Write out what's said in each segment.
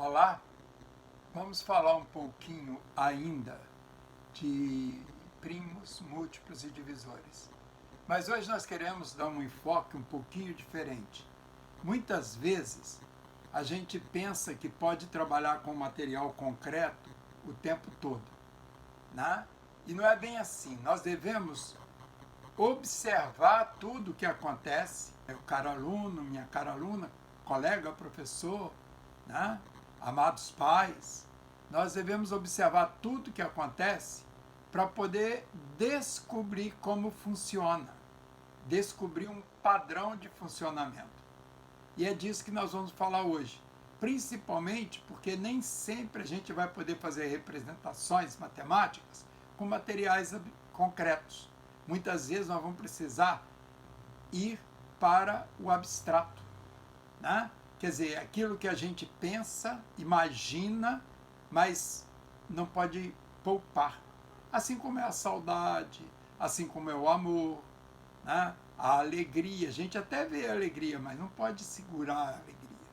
Olá, vamos falar um pouquinho ainda de primos, múltiplos e divisores. Mas hoje nós queremos dar um enfoque um pouquinho diferente. Muitas vezes a gente pensa que pode trabalhar com material concreto o tempo todo, né? E não é bem assim. Nós devemos observar tudo o que acontece. Meu caro aluno, minha cara aluna, colega, professor, né? Amados pais, nós devemos observar tudo o que acontece para poder descobrir como funciona, descobrir um padrão de funcionamento. E é disso que nós vamos falar hoje, principalmente porque nem sempre a gente vai poder fazer representações matemáticas com materiais concretos. Muitas vezes nós vamos precisar ir para o abstrato, né? Quer dizer, aquilo que a gente pensa, imagina, mas não pode poupar. Assim como é a saudade, assim como é o amor, né? A alegria. A gente até vê a alegria, mas não pode segurar a alegria,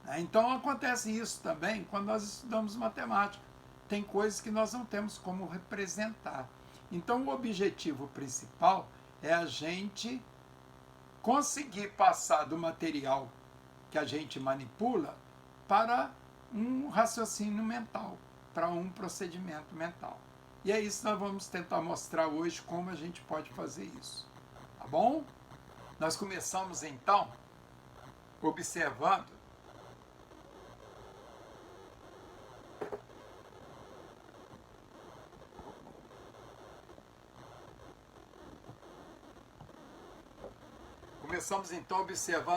né? Então acontece isso também quando nós estudamos matemática. Tem coisas que nós não temos como representar. Então o objetivo principal é a gente conseguir passar do material que a gente manipula para um raciocínio mental, para um procedimento mental. E é isso que nós vamos tentar mostrar hoje como a gente pode fazer isso. Tá bom? Nós começamos então observando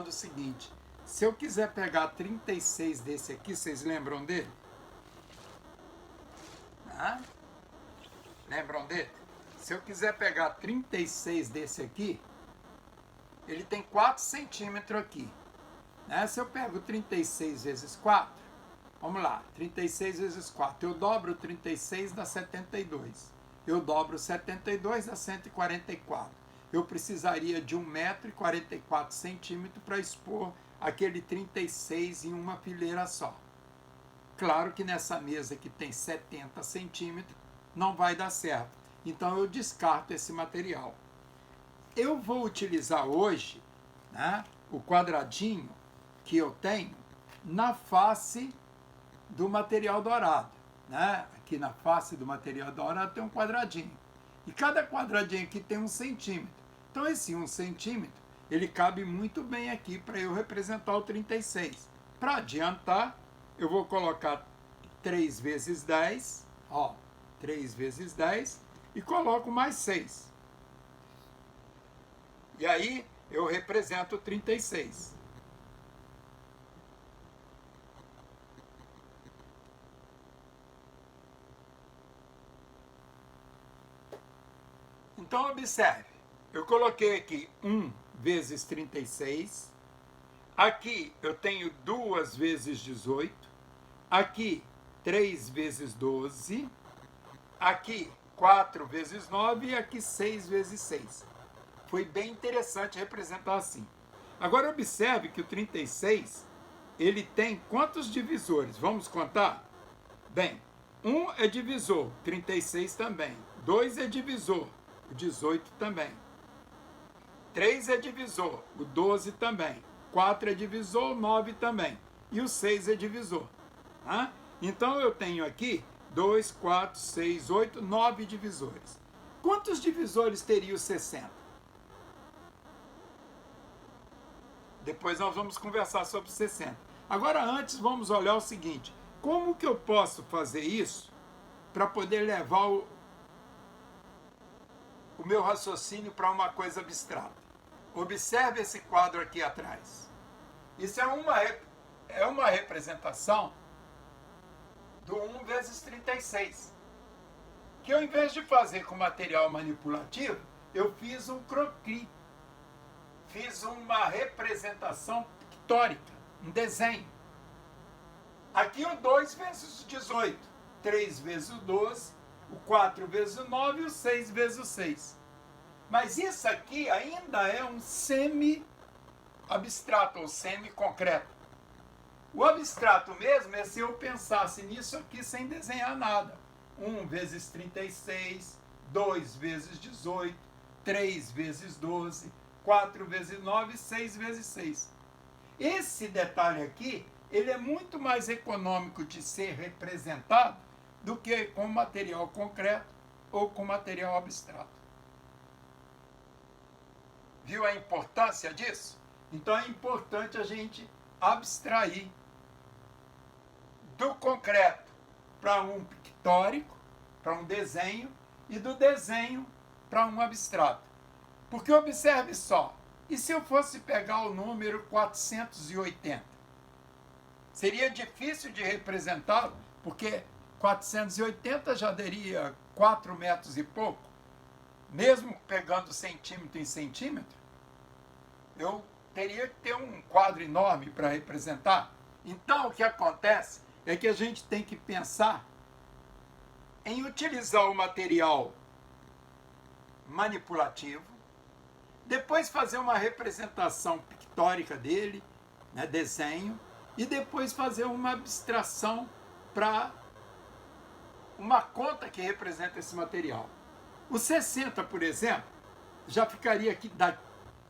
o seguinte. Se eu quiser pegar 36 desse aqui, vocês lembram dele? Ah? Lembram dele? Se eu quiser pegar 36 desse aqui, ele tem 4 centímetros aqui, né? Se eu pego 36 vezes 4, vamos lá, 36 vezes 4, eu dobro 36 dá 72. Eu dobro 72 dá 144. Eu precisaria de 1,44 m para expor aquele 36 em uma fileira só. Claro que nessa mesa que tem 70 centímetros não vai dar certo. Então eu descarto esse material. Eu vou utilizar hoje, né, o quadradinho que eu tenho na face do material dourado, né? Aqui na face do material dourado tem um quadradinho. E cada quadradinho aqui tem 1 centímetro. Então esse 1 centímetro, ele cabe muito bem aqui para eu representar o 36. Para adiantar, eu vou colocar 3 vezes 10, ó, 3 vezes 10, e coloco mais 6. E aí eu represento o 36. Então observe, eu coloquei aqui 1 vezes 36, aqui eu tenho 2 vezes 18, aqui 3 vezes 12, aqui 4 vezes 9 e aqui 6 vezes 6. Foi bem interessante representar assim. Agora observe que o 36, ele tem quantos divisores? Vamos contar? Bem, 1 é divisor, 36 também. 2 é divisor, o 18 também. 3 é divisor, o 12 também. 4 é divisor, o 9 também. E o 6 é divisor. Tá? Então eu tenho aqui 2, 4, 6, 8, 9 divisores. Quantos divisores teria o 60? Depois nós vamos conversar sobre 60. Agora antes vamos olhar o seguinte. Como que eu posso fazer isso para poder levar o meu raciocínio para uma coisa abstrata? Observe esse quadro aqui atrás. Isso é uma representação do 1 vezes 36. Que ao invés de fazer com material manipulativo, eu fiz um croquis. Fiz uma representação pictórica, um desenho. Aqui o 2 vezes o 18, 3 vezes o 12, o 4 vezes o 9 e o 6 vezes o 6. Mas isso aqui ainda é um semi-abstrato ou semi-concreto. O abstrato mesmo é se eu pensasse nisso aqui sem desenhar nada. 1 vezes 36, 2 vezes 18, 3 vezes 12, 4 vezes 9, 6 vezes 6. Esse detalhe aqui, ele é muito mais econômico de ser representado do que com material concreto ou com material abstrato. Viu a importância disso? Então é importante a gente abstrair do concreto para um pictórico, para um desenho, e do desenho para um abstrato. Porque observe só, e se eu fosse pegar o número 480? Seria difícil de representá-lo, porque 480 já daria 4 metros e pouco, mesmo pegando centímetro em centímetro, eu teria que ter um quadro enorme para representar. Então, o que acontece é que a gente tem que pensar em utilizar o material manipulativo, depois fazer uma representação pictórica dele, né, desenho, e depois fazer uma abstração para uma conta que representa esse material. O 60, por exemplo, já ficaria aqui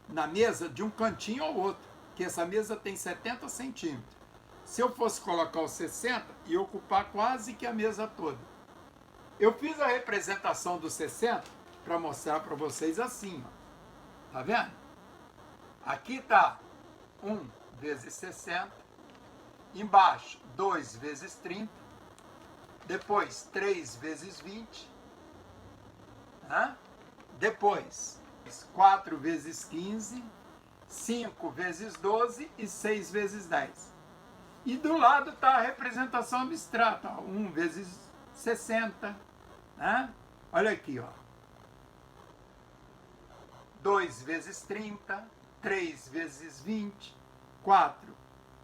na mesa de um cantinho ao outro, que essa mesa tem 70 centímetros. Se eu fosse colocar o 60, ia ocupar quase que a mesa toda. Eu fiz a representação do 60 para mostrar para vocês assim, ó. Tá vendo? Aqui está 1 vezes 60, embaixo 2 vezes 30, depois 3 vezes 20, né? Depois 4 vezes 15, 5 vezes 12 e 6 vezes 10. E do lado está a representação abstrata, ó, 1 vezes 60, né? Olha aqui, ó. 2 vezes 30, 3 vezes 20, 4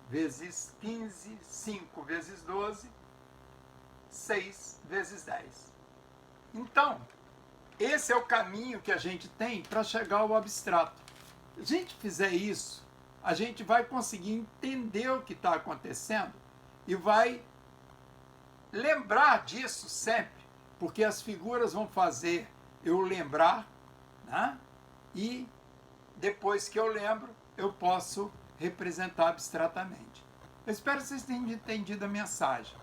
vezes 15, 5 vezes 12, 6 vezes 10. Então, esse é o caminho que a gente tem para chegar ao abstrato. Se a gente fizer isso, a gente vai conseguir entender o que está acontecendo e vai lembrar disso sempre, porque as figuras vão fazer eu lembrar, né? E depois que eu lembro, eu posso representar abstratamente. Eu espero que vocês tenham entendido a mensagem,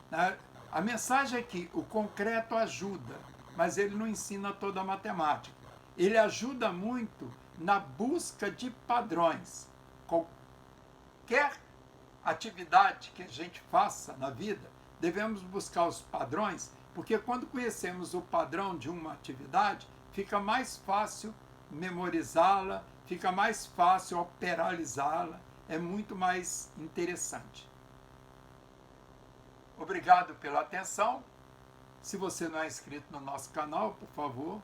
né? A mensagem é que o concreto ajuda, mas ele não ensina toda a matemática. Ele ajuda muito na busca de padrões. Qualquer atividade que a gente faça na vida, devemos buscar os padrões, porque quando conhecemos o padrão de uma atividade, fica mais fácil memorizá-la, fica mais fácil operalizá-la, é muito mais interessante. Obrigado pela atenção. Se você não é inscrito no nosso canal, por favor,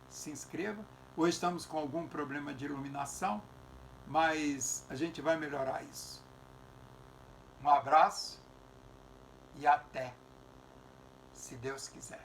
se inscreva. Hoje estamos com algum problema de iluminação, mas a gente vai melhorar isso. Um abraço e até, se Deus quiser.